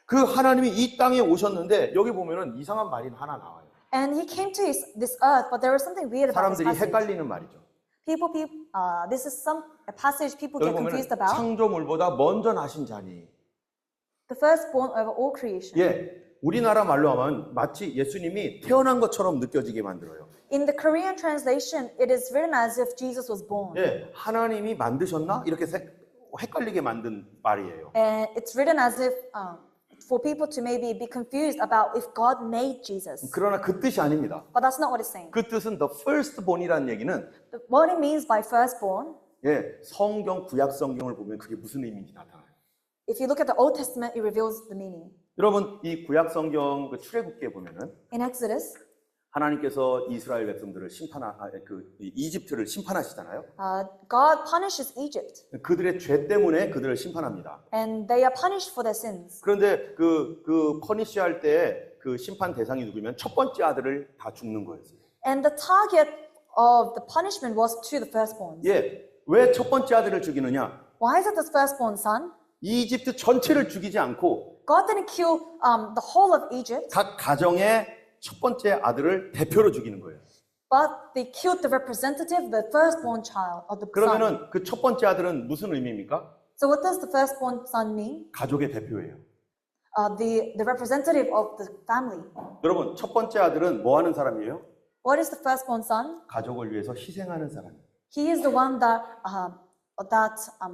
그 하나님이 이 땅에 오셨는데 여기 보면은 이상한 말이 하나 나와요. And he came to this earth, but there was something weird about this 사람들이 passage. 헷갈리는 말이죠. This is a passage people 여기 get 보면은 confused about. 창조물보다 먼저 나신 자니. The firstborn over all creation. 예, 우리나라 말로 하면 마치 예수님이 태어난 것처럼 느껴지게 만들어요. In the Korean translation, it is written as if Jesus was born. 예, 하나님이 만드셨나? 이렇게 헷갈리게 만든 말이에요. And it's written as if for people to maybe be confused about if God made Jesus. 그러나 그 뜻이 아닙니다. But that's not what it's saying. 그 뜻은 the firstborn이라는 얘기는 What it means by firstborn, 예, 성경 구약 성경을 보면 그게 무슨 의미인지 나타나요. if you look at the Old Testament, it reveals the meaning. 여러분 이 구약 성경 그 출애굽기에 보면은 In Exodus, 하나님께서 이스라엘 백성들을 이집트를 심판하시잖아요. God punishes Egypt, 그들의 죄 때문에 그들을 심판합니다. and they are punished for their sins. 그런데 그 퍼니시할 때 그 심판 대상이 누구면 첫 번째 아들을 다 죽는 거였어요. And the target of the punishment was to the firstborn. 예, 왜 첫 번째 아들을 죽이느냐? Why is it the firstborn son? 이집트 전체를 죽이지 않고 God didn't kill the whole of Egypt, 각 가정의 첫 번째 아들을 대표로 죽이는 거예요. but they killed the representative, the firstborn child of the son. 그러면은 그 첫 번째 아들은 무슨 의미입니까? So what does the firstborn son mean? 가족의 대표예요. The representative of the family. 여러분, 첫 번째 아들은 뭐 하는 사람이에요? What is the firstborn son? 가족을 위해서 희생하는 사람이에요. He is the one that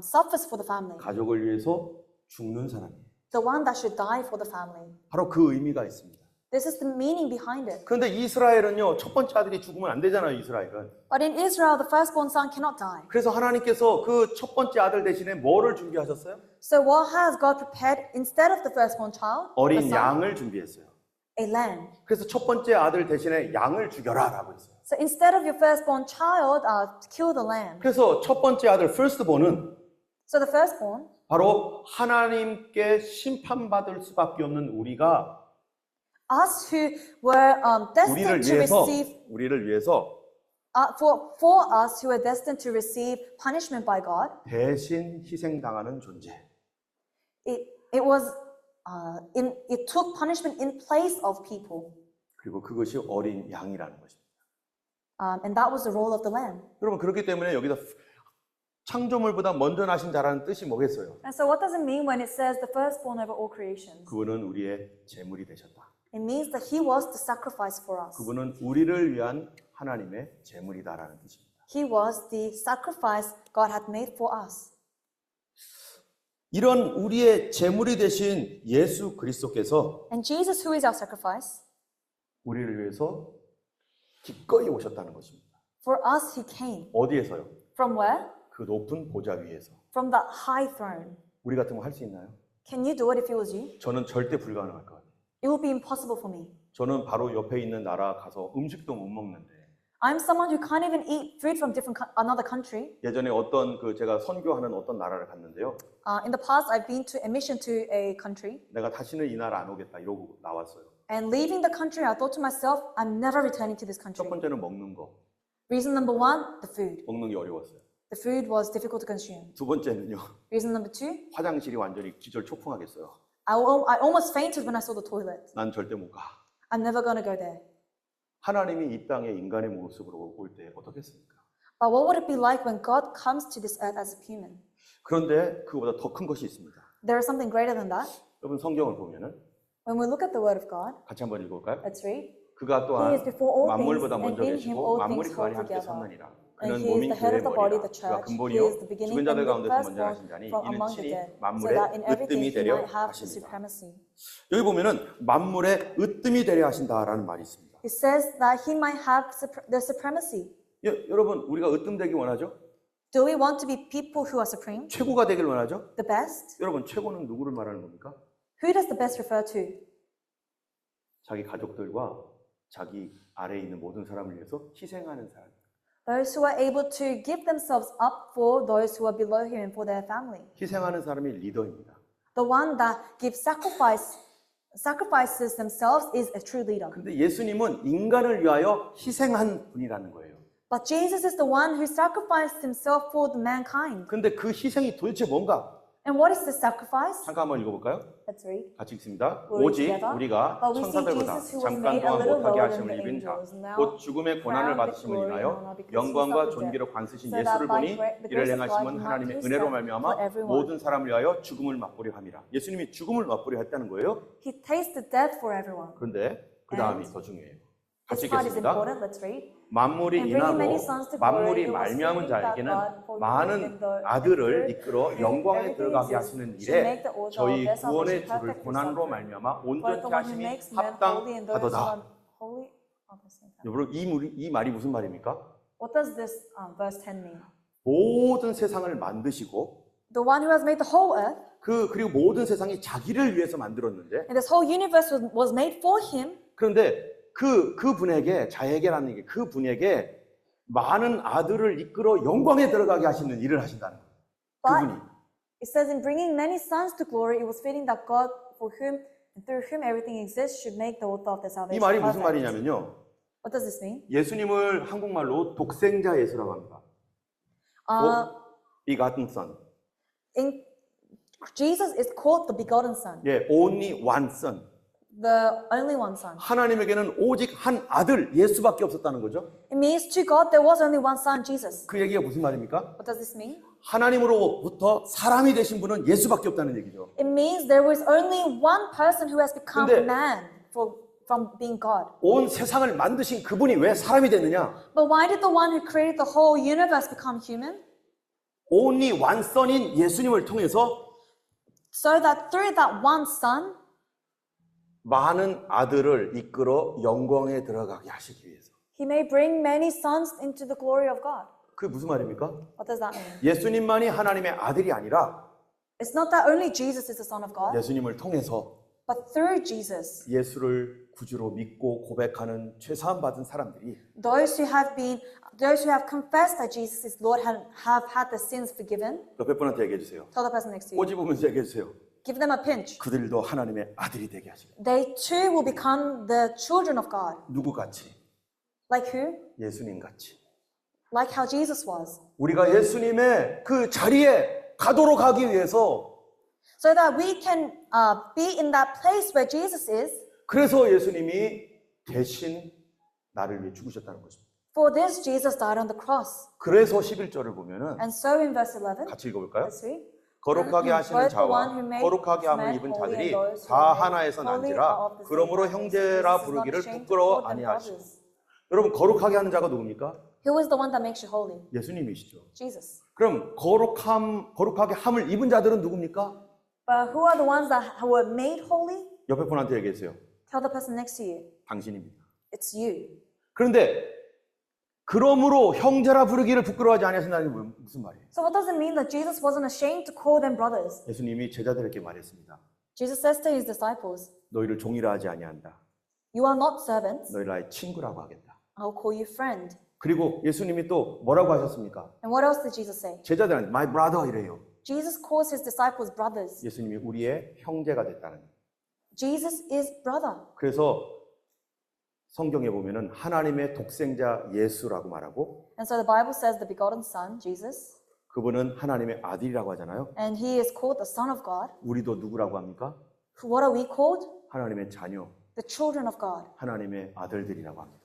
suffers for the family, 가족을 위해서 죽는 사람이에요. the one that should die for the family. 바로 그 의미가 있습니다. This is the meaning behind it. 그런데 이스라엘은요, 첫 번째 아들이 죽으면 안 되잖아요, 이스라엘은. But in Israel, the firstborn son cannot die. 그래서 하나님께서 그 첫 번째 아들 대신에 뭐를 준비하셨어요? So what has God prepared instead of the firstborn child? The 어린 son? 양을 준비했어요. A lamb. 그래서 첫 번째 아들 대신에 양을 죽여라라고 했어요. So instead of your firstborn child, kill the lamb. 그래서 첫 번째 아들 firstborn은 So the firstborn 바로 하나님께 심판받을 수밖에 없는 우리가 Us who were 우리를 destined to 위해서 receive, 우리를 위해서 for us who were destined to receive punishment by God, 대신 희생당하는 존재. it was it took punishment in place of people, 그리고 그것이 어린 양이라는 것입니다. and that was the role of the lamb. 여러분 그렇기 때문에 여기다 창조물보다 먼저 나신 자라는 뜻이 뭐겠어요? And so, what does it mean when it says the firstborn over all creations? 그분은 우리의 제물이 되셨다. It means that He was the sacrifice for us. 그분은 우리를 위한 하나님의 제물이다라는 뜻입니다. He was the sacrifice God had made for us. 이런 우리의 제물이 되신 예수 그리스도께서 And Jesus, who is our sacrifice, 우리를 위해서 기꺼이 오셨다는 것입니다. for us He came. 어디에서요? From where? 그 높은 보좌 위에서. From that high throne. 우리 같으면 할 수 있나요? Can you do it if it was you? 저는 절대 불가능할 것 같아요. It would be impossible for me. 저는 바로 옆에 있는 나라 가서 음식도 못 먹는데 I'm someone who can't even eat food from another country. 예전에 어떤 제가 선교하는 어떤 나라를 갔는데요. In the past, I've been to a mission to a country. 내가 다시는 이 나라 안 오겠다 이러고 나왔어요. And leaving the country, I thought to myself, I'm never returning to this 첫 country. 번째는 먹는 거. Reason number one, the food. 먹는 게 어려웠어요. The food was difficult to consume. 두 번째는요. Reason number two, 화장실이 완전히 기절 초풍하겠어요. I almost fainted when I saw the toilet. 난 절대 못 가. I'm never going to go there. 하나님이 이 땅에 인간의 모습으로 올 때 어떻겠습니까? But what would it be like when God comes to this earth as a human? 그런데 그보다 더 큰 것이 있습니다. There is something greater than that. 여러분 성경을 보면은 When we look at the Word of God, 같이 한번 읽어볼까요? let's read. 그가 He 또한 is before all 만물보다 things, 먼저 and in him 계시고 all 만물이 things 그 안에 hold 함께 together. 섰느니라. And 그는 he is 몸인 the head 교회의 of the body, 머리라. the 그가 church. He 근본이요 is the beginning 죽은 자들 and the 가운데서 먼저 firstborn 하신 자니 from 이는 among the 친히 dead, so 만물의 that in everything 으뜸이 he 되려 might have the 하십니다. supremacy. 여기 보면은 만물의 으뜸이 되려 하신다라는 말이 있습니다. It says that he might have the supremacy. 여러분 우리가 으뜸되기 원하죠? Do we want to be people who are supreme? 최고가 되길 원하죠? The best? 여러분 최고는 누구를 말하는 겁니까? Who does the best refer to? 자기 가족들과 자기 아래에 있는 모든 사람을 위해서 희생하는 사람. Those who are able to give themselves up for those who are below him and for their family. 희생하는 사람이 리더입니다. The one that gives sacrifices themselves is a true leader. 근데 예수님은 인간을 위하여 희생한 분이라는 거예요. But Jesus is the one who sacrificed himself for the mankind. 근데 그 희생이 도대체 뭔가? And what is the sacrifice? 잠깐 한번 읽어볼까요? Let's read. 같이 읽습니다. We'll read 오직 together. 우리가 But we see 천사들보다 Jesus who was 잠깐 made a 동안 little 못하게 lower 하심을 than the 입은 자, angels, now 곧 죽음의 고난을 crowned with 받으심을 glory and 인하여 honor because he 영광과 suffered 존귀로 death, 관쓰신 so that 예수를 by 보니 the 이를 grace of 행하심은 God he 하나님의 might do 은혜로 so 말미암아 for everyone. 모든 사람을 위하여 죽음을 맛보려 함이라. 예수님이 죽음을 맛보려 했다는 거예요. He tasted death for everyone. 그런데 그 다음이 더 중요해요. 같이 This part is 읽겠습니다. important. Let's read. 만물이 And bringing many 인하고 sons to glory, 만물이 it was 말미암은 fitting that 자에게는 God, for 많은 in the 아들을 earth, 이끌어 and 영광에 everything 들어가게 exists, 하시는 should 일에 make the order of 저희 their 구원의 salvation 줄을 perfect 고난으로 through 말미암아 But the 온전케 one who 하심이 makes men holy and those who 합당하도다. are holy at the same time. 여러분 이 말이 무슨 말입니까? What does this verse 10 mean? 모든 세상을 만드시고 The one who has made the whole earth, 그리고 모든 세상이 자기를 위해서 만들었는데 and this whole universe was made for him. 그런데 그 분에게 자에게라는 게 그 분에게 많은 아들을 이끌어 영광에 들어가게 하시는 일을 하신다는 거예요. 그분이. But it says in bringing many sons to glory, it was fitting that God, for whom and through whom everything exists, should make the author of their 이 salvation 말이 무슨 perfect. 말이냐면요. What does this mean? 예수님을 한국말로 독생자 예수라고 합니다. begotten son. In Jesus is called the begotten Son, 예, only one son. the only one Son. 하나님에게는 오직 한 아들 예수밖에 없었다는 거죠. It means to God there was only one Son, Jesus. 그 얘기가 무슨 말입니까? What does this mean? 하나님으로부터 사람이 되신 분은 예수밖에 없다는 얘기죠. It means there was only one person who has become 근데- man from being God. 온 세상을 만드신 그분이 왜 사람이 됐느냐? But why did the one who created the whole universe become human? only one son인 예수님을 통해서 So that through that one Son, 많은 아들을 이끌어 영광에 들어가게 하시기 위해서. he may bring many sons into the glory of God. 그게 무슨 말입니까? What does that mean? 예수님만이 하나님의 아들이 아니라 It's not that only Jesus is the Son of God, 예수님을 통해서 but through Jesus, 예수를 구주로 믿고 고백하는 죄사함 받은 사람들이 those who have confessed that Jesus is Lord have had their sins forgiven. 옆에 분한테 얘기해 주세요. Tell the person next to you. 꼬집으면서 얘기해 주세요. Give them a pinch. 그들도 하나님의 아들이 되게 하시겠다. They too will become the children of God. 누구 같이? Like who? 예수님 같이. Like how Jesus was. 우리가 예수님의 그 자리에 가도록 하기 위해서 So that we can be in that place where Jesus is. 그래서 예수님이 대신 나를 위해 죽으셨다는 것입니다. For this, Jesus died on the cross. 그래서 11절을 보면은 And so in verse 11, 같이 읽어볼까요? let's read. 거룩하게 하시는 Both the 자와 one who made 거룩하게 함을 man 입은 holy 자들이 and those who 다 are made 하나에서 holy are 난지라 of the same 그러므로 kind. 형제라 Jesus is not 부르기를 ashamed to 부끄러워 call them 아니하시고. brothers. 여러분 거룩하게 하는 자가 누굽니까? Who is the one that makes you holy? 예수님이시죠. Jesus. 그럼 거룩하게 함을 입은 자들은 누굽니까? But who are the ones that were made holy? 옆에 분한테 얘기했어요. Tell the person next to you. 당신입니다. It's you. 그런데 그러므로 형제라 부르기를 부끄러워하지 아니하신다는 게 무슨 말이에요? So what does it mean that Jesus wasn't ashamed to call them brothers? 예수님이 제자들에게 말했습니다. Jesus says to his disciples, 너희를 종이라 하지 아니한다. you are not servants. 너희를 나의 친구라고 하겠다. I'll call you friend. 그리고 예수님이 또 뭐라고 하셨습니까? And what else did Jesus say? 제자들한테 my brother 이래요. Jesus calls his disciples brothers. 예수님이 우리의 형제가 됐다는 거예요. Jesus is brother. 그래서 성경에 보면은 하나님의 독생자 예수라고 말하고 And so the Bible says the begotten son, Jesus, 그분은 하나님의 아들이라고 하잖아요. and he is called the son of God. 우리도 누구라고 합니까? What are we called? 하나님의 자녀, The children of God, 하나님의 아들들이라고 합니다.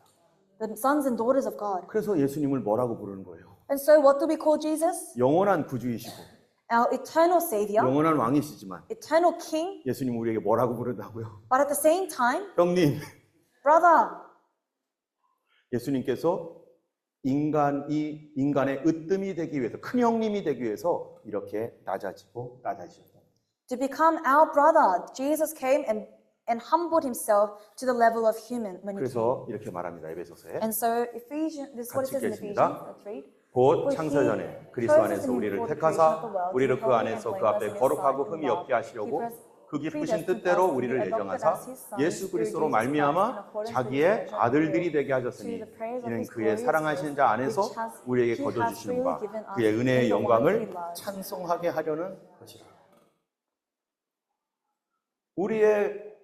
the sons and daughters of God. 그래서 예수님을 뭐라고 부르는 거예요? And so what do we call Jesus? 영원한 구주이시고 Our eternal savior, 영원한 왕이시지만 eternal king, 예수님 우리에게 뭐라고 부른다고요? but at the same time, 형님, brother. 예수님께서 인간의 으뜸이 되기 위해서 큰 형님이 되기 위해서 이렇게 낮아지셨다. To become our brother, Jesus came and humbled himself to the level of human when he came. 그래서 이렇게 말합니다. 에베소서에 And so Ephesians, this is what it says in 같이 Ephesians. 읽겠습니다. Let's read. 곧 창세전에 그리스도 안에서 우리를 택하사 우리를 그 안에서 그 앞에 거룩하고 흠이 없게 하시려고 그 기쁘신 뜻대로 우리를 예정하사 예수 그리스도로 말미암아 자기의 아들들이 되게 하셨으니 이는 그의 사랑하신 자 안에서 우리에게 거둬주시는 바 그의 은혜의 영광을 찬송하게 하려는 것이라. 우리의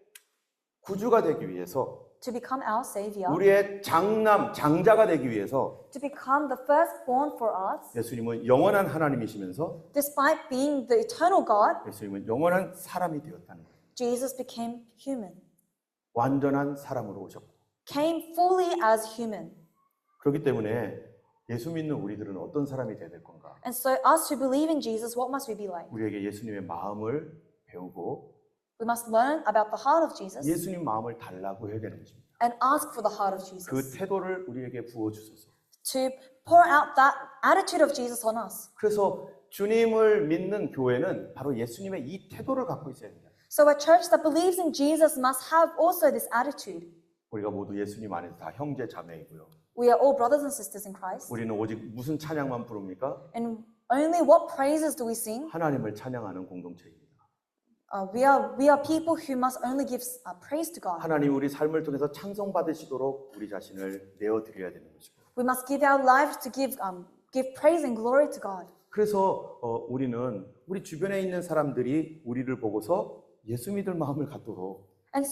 구주가 되기 위해서 To become our savior, 우리의 장자가 되기 위해서 to become the firstborn for us, 예수님은 영원한 하나님이시면서 despite being the eternal God, 예수님은 영원한 사람이 되었다는 거예요. Jesus became human, 완전한 사람으로 오셨고 came fully as human. 그렇기 때문에 예수 믿는 우리들은 어떤 사람이 되어야 될 건가? And so us who believe in Jesus, what must we be like? 우리에게 예수님의 마음을 배우고 We must learn about the heart of Jesus 예수님 마음을 달라고 해야 되는 것입니다. and ask for the heart of 그 Jesus. 태도를 우리에게 부어주소서. To pour out that attitude of Jesus on us. 그래서 주님을 믿는 교회는 바로 예수님의 이 태도를 갖고 있어야 됩니다. So a church that believes in Jesus must have also this attitude. 우리가 모두 예수님 안에서 다 형제 자매이고요. We are all brothers and sisters in Christ. 우리는 오직 무슨 찬양만 부릅니까? And only what praises do we sing? 하나님을 찬양하는 공동체입니다. We are people who must only give praise to God. 하나님 우리 삶을 통해서 찬송 받으시도록 우리 자신을 내어 드려야 되는 것이고. We must give our lives to give praise and glory to God. 그래서 우리는 우리 주변에 있는 사람들이 우리를 보고서 예수 믿을 마음을 갖도록 And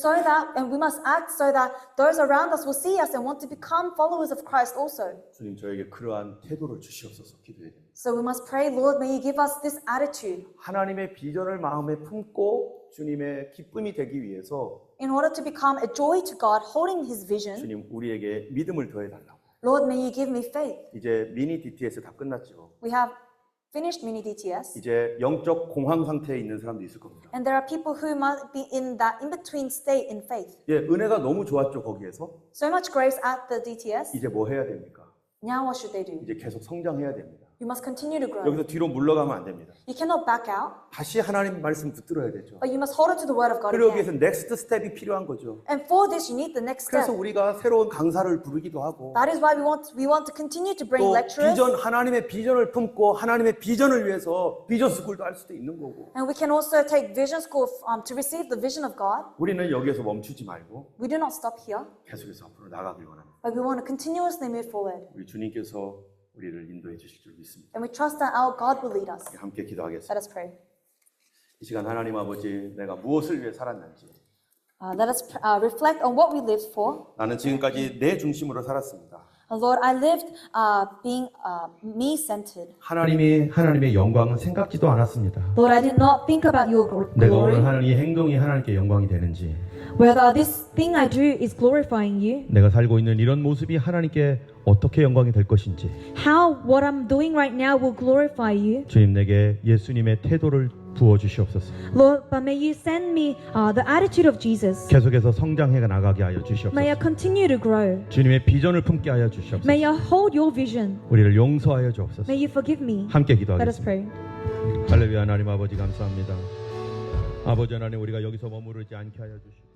we must act so that those around us will see us and want to become followers of Christ also. 주님 저에게 그러한 태도를 주시옵소서 기도해야 됩니다. So we must pray, Lord, may you give us this attitude. 하나님의 비전을 마음에 품고 주님의 기쁨이 되기 위해서 In order to become a joy to God, holding His vision, 주님 우리에게 믿음을 더해 달라고. Lord, may you give me faith. 이제 미니 DTS 다 끝났죠. We have finished mini DTS. 이제 영적 공황 상태에 있는 사람도 있을 겁니다. And there are people who might be in that in-between state in faith. 예, 은혜가 너무 좋았죠 거기에서. So much grace at the DTS. 이제 뭐 해야 됩니까? Now what should they do? 이제 계속 성장해야 됩니다. You must continue to grow. 여기서 뒤로 물러가면 안 됩니다. You cannot back out, 다시 하나님 말씀 붙들어야 되죠. but you must hold on to the word of God 그러기 again. 위해서 넥스트 스텝이 필요한 거죠. And for this, you need the next 그래서 step. 우리가 새로운 강사를 부르기도 하고 That is why we want to continue to bring 또 lecturers. 하나님의 비전을 품고 하나님의 비전을 위해서 비전 스쿨도 할 수도 있는 거고 And we can also take vision school to receive the vision of God. 우리는 여기에서 멈추지 말고 We do not stop here, 계속해서 앞으로 나가길 원합니다. but we want to continuously move forward. 우리 주님께서 우리를 인도해 주실 줄 믿습니다. And we trust that our God will lead us. 함께 기도하겠습니다. Let us pray. 이 시간 하나님 아버지, 내가 무엇을 위해 살았는지. Let us reflect on what we lived for. 나는 지금까지 내 중심으로 살았습니다. Lord, I lived being me-centered. 하나님의 영광은 생각지도 않았습니다. Lord, I did not think about your 내가 glory. 오늘 하는 이 행동이 하나님께 영광이 되는지, Whether this thing I do is glorifying you. 내가 살고 있는 이런 모습이 하나님께 어떻게 영광이 될 것인지, How what I'm doing right now will glorify you. 주님 내게 예수님의 태도를 부어 주시옵소서. Lord, but may you send me the attitude of Jesus. 계속해서 성장해 나가게 하여 May I 주시옵소서. continue to grow. 주님의 비전을 품게 하여 주시옵소서. May I hold your vision. 우리를 용서하여 주옵소서. May you forgive me. 함께 Let us 기도하겠습니다. pray. 할렐루야. 하나님 아버지 감사합니다. 아버지 하나님, 우리가 여기서 머무르지 않게 하여 주시옵소서.